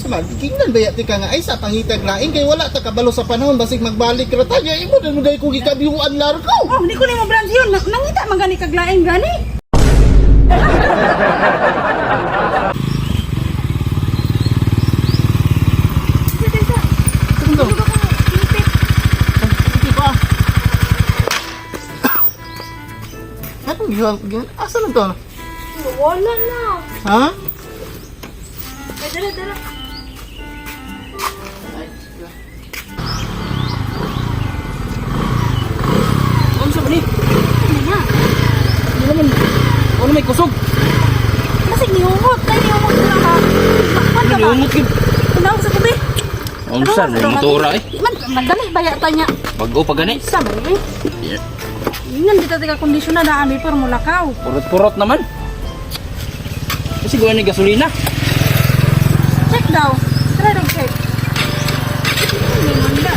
Sama, kingnan ba yati ka nga ay sa pangitag lain kay wala ta kabalo sa panahon basig magbalik ra ta. Imo na mo ko gikabihuan laro ko. Oh, hindi ko nimo branch yun. Nangita man gani kaglaing gani. Ano gihan? Asa na to? Wala na. Ha? Ay, dala. Ano sa ni? Ano na? Ano naman? Ano may kusog? Kasi niumot. Kaya niumot ko lang ha. Bakit ka ba? Umot gid. Tinawag sa tabi. Ang saan yung motora eh. Madali ba yata niya? Bago pa gani. Sa ba eh? Ingan kita tiga kondisyon na daan before mo lakaw. Purot-purot naman. Kasi gawa ni gasolina. Check daw. Try daw check. Hindi manda.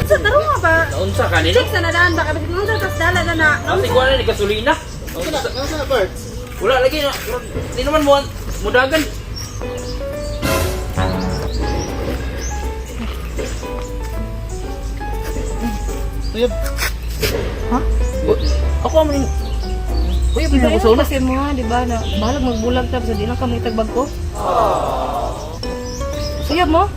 Sa taro nga ba? Naunsa kanina? Check sa nadaan baka bitin mo sa tas dala na. Kasi gawa ni gasolina. Nasa na parts? Wala lagi na. Di naman mo mudagan. Tuyab. Ha? Ako amin. Uy, pila ko sa una. Kasi mo di ba na balag magbulag ta sa di lang kami tagbag ko. Suyab mo?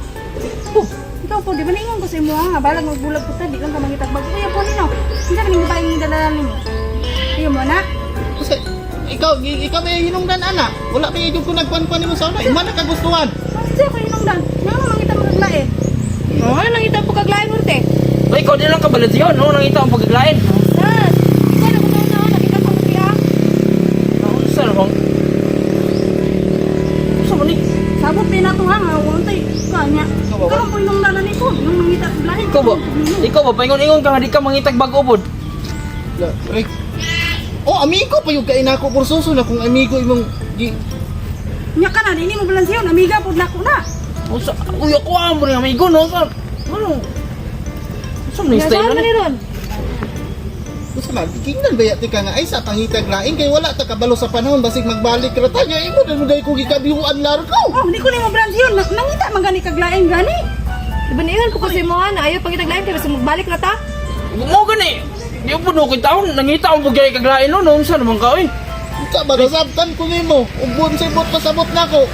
Oh, ikaw po di ba ningon ko sa imo nga balag magbulag ko ta di lang ka mangitagbag. Suyab po nino. Kinsa ka ning babaeng dalalan nimo? Iyo mo na. Kasi ikaw may hinungdan ana. Wala pa yung ko nagkuan-kuan nimo sa una. Ima na kagustuhan. Kasi ko inungdan. Nga mo mangita mo kaglain. Oh, nangita po kaglain mo te. Uy, ikaw din lang kabalit yun. No? Nangita ang pagkaglain. Sas. Ikaw na mo na nakita ko mo siya. Naunsa na bang? Sa mo ni? Sabot din na to ha. Wantay. Kanya. Ikaw ba? Ikaw po inungdan ni ko. Yung mangita kaglain. Ikaw ba? Ikaw ba? Paingon-ingon ka nga di ka mangitag bag-ubod. Rick. Oh, amigo pa yung kain ako kursuso na kung amigo imong di Nya ka na, di mo balanse yun. Amiga po na ko na. Unsa? Uy, ako amo rin amigo, no? Ano? Unsa mo ni style Saan ni? ron? Sama, kingnan ba yati ka nga ay sa pangitag lain kay wala ta kabalo sa panahon basig magbalik ra ta. Imo na mo ko gikabihuan laro ko. Oh, hindi ko nimo branch yun. Nangita man gani kaglaing gani. Diba niyan ko kasi mo na ayaw pangitaglaing kay basta magbalik na ta. Mo gani. Di ko puno kay taon. Nangita ang bugay kaglain no. Unsa naman ka, oy? Unsa ba nasabtan ko nimo? Ubon sa ibot pasabot nako.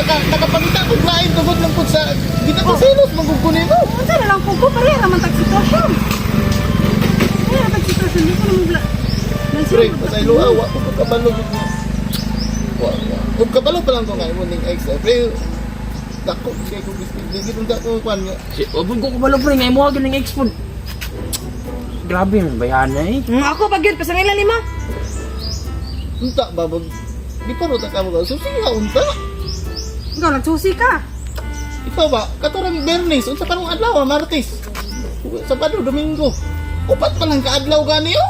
Nakapangita ko lain tugod lang pud sa gita ko silos maguguni mo. Unsa na lang po ko pare ra man tag sitwasyon. Ay, tag sitwasyon di ko nimo Pre, pasay luha wa ko kabalo gud mo. Wa kabalo pa lang ko nga imo ning ex. Pre, dako kay ko gid dako kwan nga. Si obon ko kabalo pre ngay mo gani ng export. Grabe man bayan eh. Ako pag yun pasangila lima. Unta babag. Di pa ro ta ka mo. Susiha unta. Ikaw nagsusi ka. Ikaw ba? Katurang Bernis, unsa pa nung adlaw, Martes? Sabado, Domingo. Upat pa lang kaadlaw gani yo.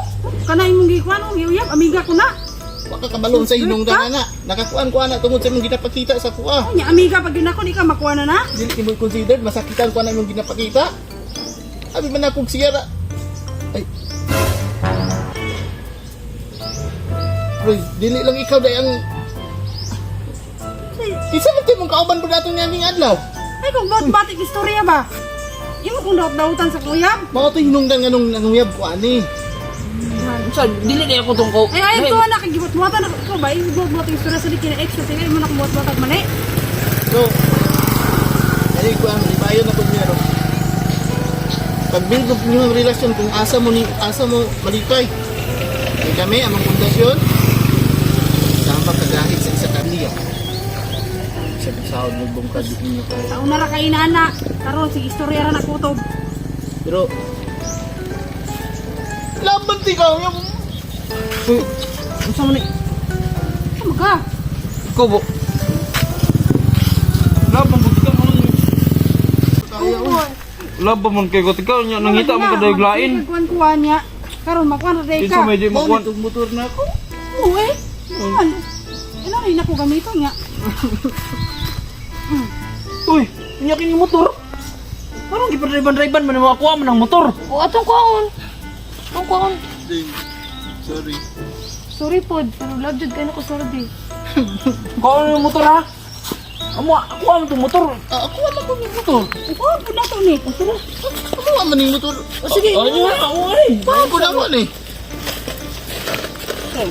Kana imong gikuan mo giyab amiga ko na. Wa ka kabalon sa hinungdan ana. Nakakuan ko ana tungod sa imong ginapakita sa kuha. Nya amiga pag yun ako di ka makuha na na. Dili mo considered masakitan ko ana imong ginapakita. Abi man akong siyara. Ay. Bro, dili lang ikaw day ang isa man timong kauban po dato niya ning adlaw. Ay kung batik istorya ba? Imo kung daot-daotan sa kuyab. Mao to hinungdan nga nung nanguyab ko ani. Unsa dili kay ako tungko. Ay ko na kay gibot-buatan ako ba? Ibot-buat istorya sa dikina ex kasi mo na kumot-buatan man eh. So, dali ko ang ibayon na ko niya ro. Pag-build up niyo ang relasyon kung asa mo malipay. Ay kami among pundasyon. Sama kagahit sa isa kaniya. Sa sahod mo bungkad ninyo ko. Sa una ra kay inana, karon sige istorya ra na kutob. Pero lamban ti ka yung Unsa man ni? Ano ka? Ikaw ba? Laban mo ka man. kaya Laban man kay ko ikaw nya nangita mo kaday glain. Kuan niya. Karon makuan ra day Kinsa ka. may di mo mo kuan. itong motor na ako. Uy. Ano? Ina rin ako gamito niya. Uy, nya kini motor. Parang gipadriban-driban man mo ako man ang motor. O atong kuon. Atong kuon. Sorry. Sorry pod, pero love jud kay nako sorry. Kuan yung motor ha? Ako ang itong motor. Ako aman ko yung motor. Oh, puna to ni. Ako aman yung motor. Sige, ano nga ako ay. Ako na ako ni. Ay,